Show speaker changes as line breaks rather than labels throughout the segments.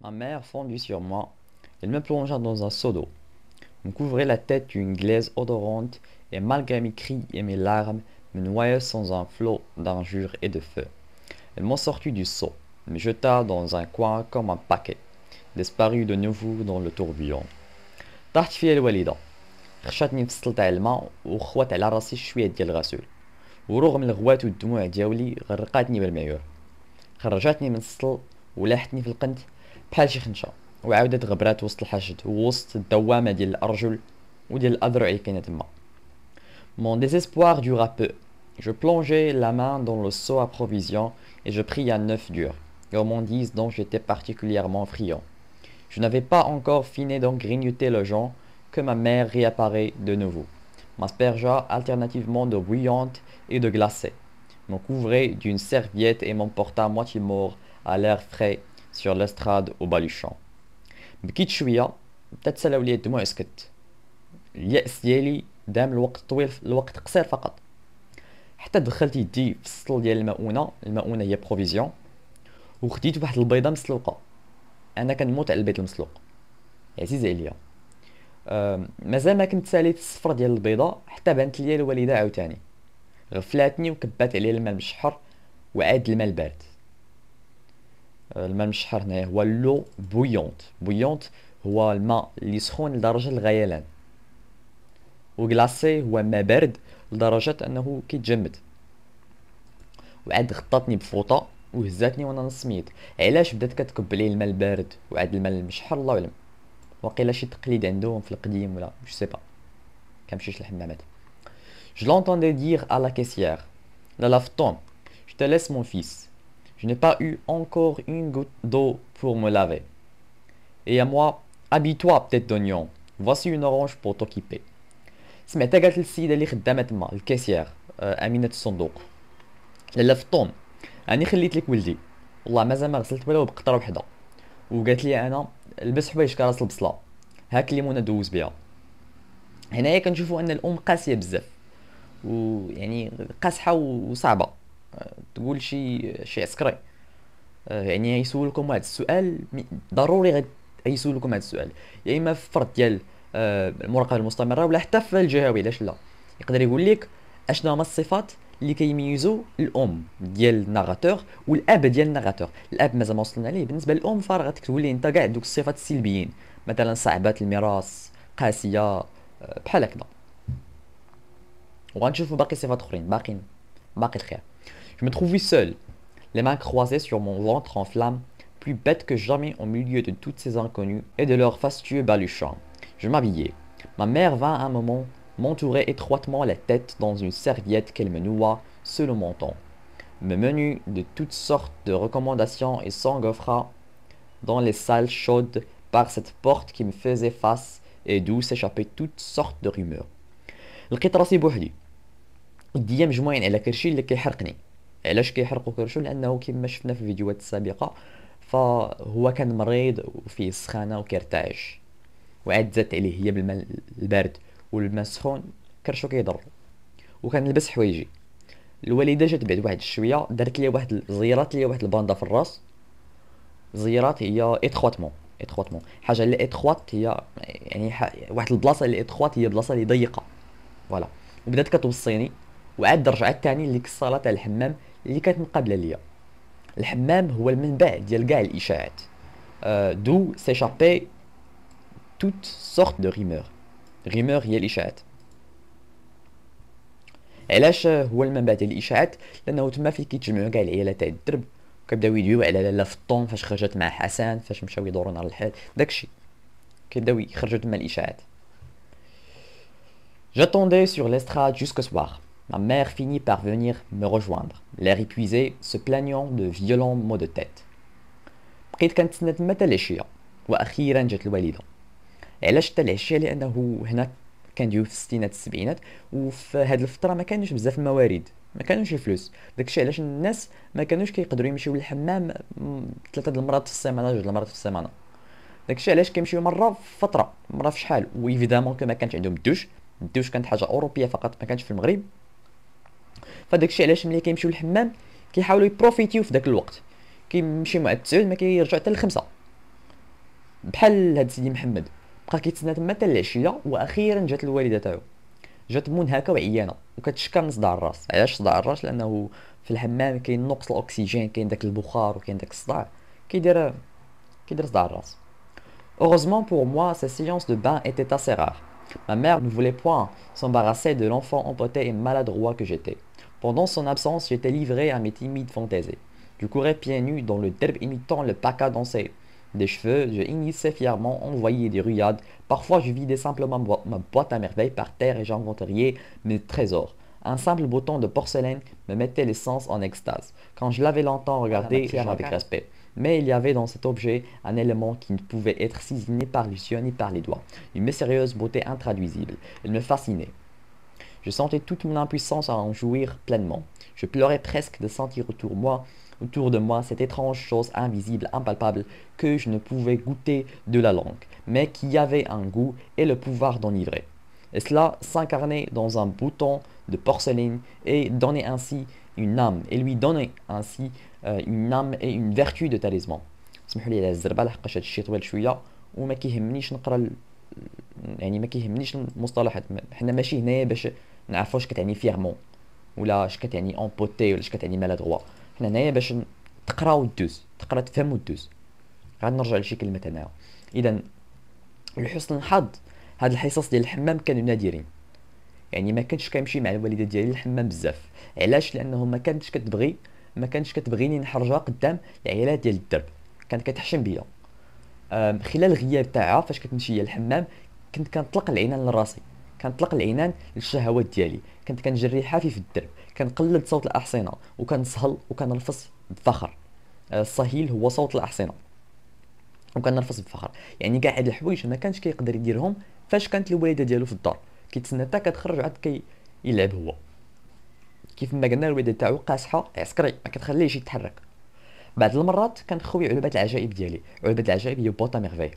Ma mère fondit sur moi. Elle me plongea dans un seau d'eau, me couvrait la tête d'une glaise odorante et malgré mes cris et mes larmes, me noya sans un flot d'injures et de feu. Elle m'en sortit du seau, me jeta dans un coin comme un paquet, disparut de nouveau dans le tourbillon. طاحت فيا الوالدة، خشاتني في تاع الماء وخوات على راسي شوية ديال الغسول، ورغم الغوات والدموع دياولي غرقاتني بالمعيور، خرجتني من السطل ولاحتني في القنت بحال شي خنشة، وعاودت غبرات وسط الحشد ووسط الدوامة ديال الأرجل وديال الأذرع اللي كاينة تما. Mon désespoir dura peu. Je plongeai la main dans le seau à provisions et je pris un œuf dur, gourmandise dont j'étais particulièrement friand. Je n'avais pas encore fini d'en grignoter le jonc que ma mère réapparaît de nouveau, m'aspergea alternativement d'eau bouillante et de glacée, me couvrait d'une serviette et m'emporta moitié mort à l'air frais sur l'estrade au baluchon. بكيت شوية، بدات تسالاو ليا الدموع سكت. اليأس ديالي دام الوقت طويل، الوقت قصير فقط، حتى دخلت يدي في السطل ديال المؤونة هي بروفيزيون، وخديت واحد البيضة مسلوقة. انا كنموت على البيض المسلوق، عزيز عليا. مازال ما كنت ساليت الصفر ديال البيضة حتى بانت ليا الوالدة عاوتاني، غفلاتني وكبات عليا الماء المشحر وعاد الماء البارد. الماء المشحر هنايا هو لو بويونت هو الماء اللي سخون لدرجة الغليان، وغلاسي هو ماء بارد لدرجة انه كيتجمد. وعاد غطاتني بفوطة وهزاتني وانا نص ميت. علاش بدات كتكب لي الماء البارد وعاد الماء المشحر؟ الله اعلم، وقيلا شي تقليد عندهم في القديم ولا جو سي با، كنمشيش للحمامات. Je l'entendais dire à la caissière: La lave-t-on? Je te laisse mon fils. Je n'ai pas eu encore une goutte d'eau pour me laver. Et à moi: Habille-toi, tête d'oignon. Voici une orange pour t'occuper. سمعتها قالت للسيدة اللي خدامة تما الكاسيير، أمينة الصندوق: لا لافطون، أني خليت لك ولدي، والله مازال ما غسلت ولا بقطرة وحدة. وقالت لي أنا: لبس حوايج كراس البصلة، هاك الليمونة دوز بها. هنايا كنشوفوا أن الأم قاسية بزاف، ويعني قاصحة وصعبة. تقول شي عسكري. يعني يسولكم واحد السؤال ضروري يسولكم هذا السؤال، يا اما في فرد ديال المراقبه المستمره ولا حتى في الجهوي. علاش لا؟ يقدر يقول لك اشنو هما الصفات اللي كيميزوا الام ديال الناغاتور والاب ديال الناغاتور. الاب مازال ما وصلنا ليه، بالنسبه للام فراه غتقول لي انت كاع دوك الصفات السلبيين، مثلا صعبات الميراث، قاسيه، بحال هكذا. وغنشوفوا باقي صفات اخرين، باقي الخير. Je me trouvais seul, les mains croisées sur mon ventre en flammes, plus bête que jamais au milieu de toutes ces inconnues et de leurs fastueux baluchons. Je m'habillai. Ma mère vint un moment m'entourer étroitement la tête dans une serviette qu'elle me noua sous le menton, me menut de toutes sortes de recommandations et s'engouffra dans les salles chaudes par cette porte qui me faisait face et d'où s'échappaient toutes sortes de rumeurs. لقيت راسي بوحدي، يديا مجموعين على كرشي اللي كيحرقني. علاش كيحرقو كرشو؟ لانه كما شفنا في الفيديوهات السابقه فهو كان مريض وفيه السخانه وكيرتعش، وعاد زادت عليه هي بالماء البارد والماء السخون كرشو كيضر. وكان لبس حوايجي. الوالده جات بعد واحد الشويه دارت لي واحد زيرات لي واحد الباندا في الراس. زيرات هي اتخواتمون حاجه اللي اتخوات هي يعني واحد البلاصه اللي اتخوات هي بلاصه اللي ضيقه، فوالا. وبدات كتوصيني، وعاد رجعت تاني لديك الصاله تاع الحمام اللي كانت مقابله ليا. الحمام هو المنبع ديال كاع الاشاعات، دو سيشابي توت سورت دو ريمور هي الاشاعات. علاش هو المنبع ديال الاشاعات؟ لانه تما فين كيتجمعوا كاع العيالات تاع الدرب، كيبداو يدويو على لالا فطون فاش خرجت مع حسن، فاش مشاو يدوروا نهار الحال، داكشي كيبداو يخرجوا تما الاشاعات. J'attendais sur l'estrade jusqu'au soir. Ma mère finit par venir me rejoindre, l'air épuisé, se plaignant de violents maux de tête. بقيت كنتسنى تما حتى العشيه، واخيرا جات الوالده. علاش حتى العشيه؟ لانه هنا كندويو في الستينات السبعينات، وفي هاد الفتره ما كانوش بزاف الموارد، ما كانوش الفلوس. داكشي علاش الناس ما كانوش كيقدروا يمشيو للحمام 3 د المرات في السيمانه، 2 د المرات في السيمانه. داكشي علاش كيمشيو مره في فتره، مره في شحال. وإيفيدامون ما كانش عندهم الدوش كانت حاجه اوروبيه فقط، ما كانش في المغرب. فداكشي علاش ملي كيمشيو للحمام كيحاولوا يبروفيتيو في داك الوقت، كيمشي مع 9 ما كيرجع حتى ل5. بحال هاد سيدي محمد بقى كيتسنى تما حتى العشيه، واخيرا جات الوالده تاعو، جات منهكه وعيانه وكتشكى من صداع الراس. علاش صداع الراس؟ لانه في الحمام كاين نقص الاكسجين، كاين داك البخار وكاين داك الصداع، كيدير صداع الراس. Heureusement pour moi, ces séances de bain étaient assez rares. Ma mère ne voulait point s'embarrasser de l'enfant empoté et maladroit que j'étais. Pendant son absence, j'étais livré à mes timides fantaisies. Je courais pieds nus dans le derbe imitant le paca danser des cheveux, je hennissais fièrement, envoyais des ruades. Parfois, je vidais simplement ma boîte à merveilles par terre et j'inventoriais mes trésors. Un simple bouton de porcelaine me mettait les sens en extase. Quand je l'avais longtemps regardé, avec respect. Mais il y avait dans cet objet un élément qui ne pouvait être saisi ni par les yeux ni par les doigts. Une mystérieuse beauté intraduisible. Elle me fascinait. Je sentais toute mon impuissance à en jouir pleinement. Je pleurais presque de sentir autour de moi cette étrange chose invisible, impalpable, que je ne pouvais goûter de la langue, mais qui avait un goût et le pouvoir d'enivrer. Et cela s'incarnait dans un bouton de porcelaine et donnait ainsi une âme, et lui donnait ainsi une âme et une vertu de talisman. اسمحوا لي على الزربه لحقاش هادشي طويل شويه وما كيهمنيش نقرا يعني ما كيهمنيش المصطلحات، حنا ماشي هنايا باش نعرفوا اش كتعني فيغمون ولا اش كتعني امبوتي ولا اش كتعني مالادغوا. حنا هنايا باش تقرا ودوز، تقرا تفهم ودوز. غادي نرجع لشي كلمات هنايا. اذا لحسن الحظ هاد الحصص ديال الحمام كانوا نادرين، يعني ما كنتش كنمشي مع الوالده ديالي للحمام بزاف. علاش؟ لانه ما كانتش كتبغيني نحرجها قدام العيالات ديال الدرب، كانت كتحشم بيا. خلال الغياب تاعها فاش كتمشي للحمام كنت كنطلق العنان لراسي، كنطلق العنان للشهوات ديالي، كنت كنجري حافي في الدرب، كنقلد صوت الاحصنه وكنصهل وكنرفص بفخر. الصهيل هو صوت الاحصنه، وكنرفص بفخر. يعني كاع هاد الحوايج ما كانش كيقدر يديرهم فاش كانت الوالده ديالو في الدار، كيتسنى حتى كتخرج عاد يلعب هو. كيف ما قلنا الوالده تاعو قاصحه عسكري ما كتخليهش يتحرك. بعض المرات كان خويا علبة العجائب ديالي، علبة العجائب هي بوطا ميرفي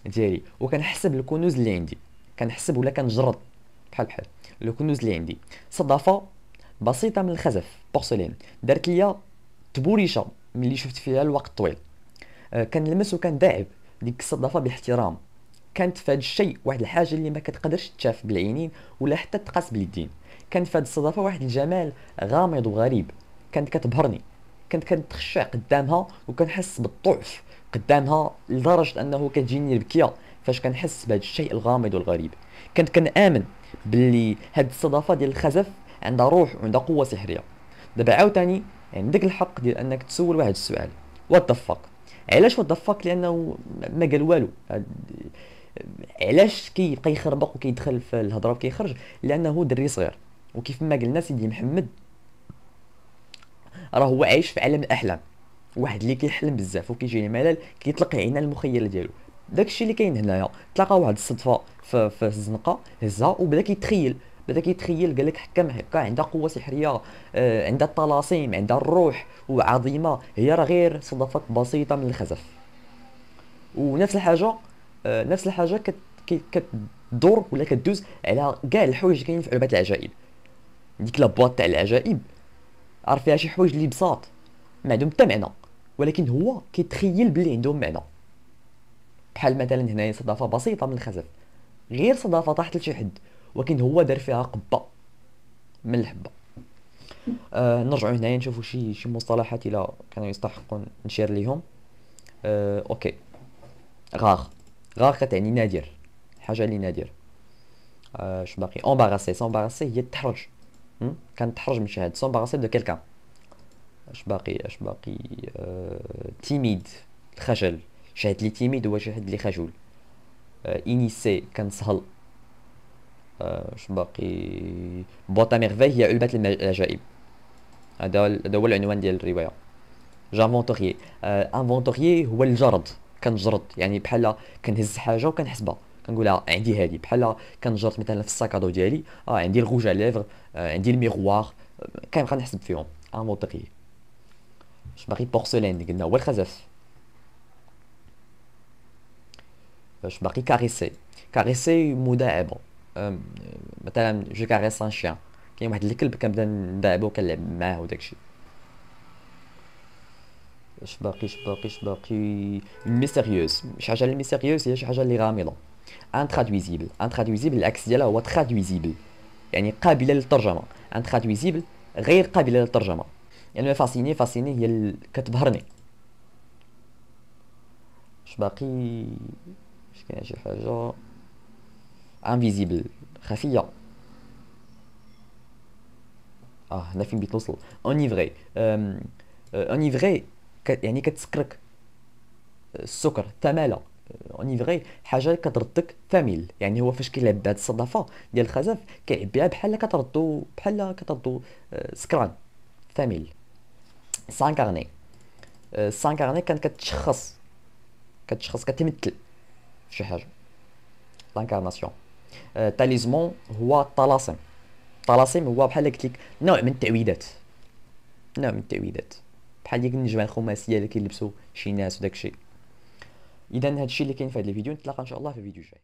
ديالي، وكنحسب الكنوز اللي عندي، كنحسب ولا كنجرد بحال الكنوز اللي عندي. صدفة بسيطة من الخزف بورسلين دارت ليا تبوريشة ملي شفت فيها الوقت طويل. كنلمس وكنداعب ديك الصدفة باحترام. كانت في هذا الشيء واحد الحاجة اللي ما كتقدرش تشاف بالعينين ولا حتى تقاس باليدين. كان في هذه الصدفة واحد الجمال غامض وغريب، كانت كتبهرني. كنت كنتخشع قدامها وكنحس بالضعف قدامها لدرجة انه كتجيني البكية فاش كنحس بهذا الشيء الغامض والغريب. كنت كنآمن باللي هاد الصدفة ديال الخزف عندها روح وعندها قوة سحرية. دابا عاوتاني عندك الحق ديال انك تسول واحد السؤال: وات ذا فاك؟ علاش وات ذا فاك؟ لانه ما قال والو. علاش كيبقى يخربق وكيدخل في الهضره وكيخرج؟ لانه دري صغير، وكيف ما قلنا سيدي محمد راه هو عايش في عالم الاحلام، واحد اللي كيحلم بزاف وكيجيه الملل كيطلق عينا المخيله ديالو. داكشي اللي كاين هنايا. تلاقى واحد الصدفه في الزنقه هزها وبدا كيتخيل، قال لك حكم هكا عندها قوه سحريه، عندها الطلاسيم، عندها الروح وعظيمه، هي راه غير صدفات بسيطه من الخزف. ونفس الحاجه نفس الحاجه كتدور ولا كدوز على كاع الحوايج اللي كاينين في علبه العجائب. ديك لابواط تاع العجائب عارف فيها شي حوايج اللي بساط ما عندهم حتى معنى، ولكن هو كيتخيل بلي عندهم معنى. بحال مثلا هنايا صدفه بسيطه من الخزف، غير صدفه طاحت لشي حد ولكن هو دار فيها قبه من الحبه. نرجعوا هنايا نشوفوا شي مصطلحات الى كانوا يستحقون نشير ليهم. اوكي. غاغ كتعني نادر، حاجه اللي نادر. اش باقي؟ امباراسي هي التحرج. كان تحرج من شي حد. سامباراسي دو كيلكان. اش باقي؟ تيميد الخجل، شي حد اللي تيميد هو شي حد اللي خجول. انيسي كان سهل. اش باقي؟ بوطا ميرفي هي علبة العجائب. هذا هو العنوان ديال الرواية. جانفونتوريي. انفونتوريي هو الجرد، كنجرد يعني بحال كنهز حاجة وكنحسبها كنقولها عندي هادي. بحال كنجرد مثلا في الساكادو ديالي عندي الغوج على ليفغ، عندي الميغوار، كنبقى نحسب فيهم. انفونتوريي. اش باقي؟ بورسلين قلنا هو الخزف. اش باقي؟ كاريسي مداعبة. مثلا جو كاريس ان شيان، كاين واحد الكلب كنبدا نداعبو وكنلعب معاه وداكشي. اش باقي ميستيريوز. شي حاجه اللي ميستيريوز هي شي حاجه اللي غامضه. انترادويزيبل العكس ديالها هو ترادويزيبل، يعني قابله للترجمه. انترادويزيبل غير قابله للترجمه. يعني فاسيني هي كتبهرني. اش باقي؟ اش كاين شي حاجه؟ انفيزيبل خفيه. هنا فين بغيت نوصل. اونيفغي. اونيفغي يعني كتسكرك. السكر تمالة. اونيفغي حاجه كتردك فاميل، يعني هو فاش كيلعب بهاد الصدفه ديال الخزف كيلعب بها بحال كتردو سكران فاميل. سانكارني. سانكارني كانت كتشخص كتمثل شي حاجه. لانكارناسيون. تاليزمون هو الطلاسم. الطلاسم هو بحال قلت لك نوع من التعويذات. بحال ديك النجمه الخماسيه اللي كيلبسوا شي ناس وداك الشيء. اذا هادشي اللي كاين في هذا الفيديو، نتلاقى ان شاء الله في الفيديو الجاي.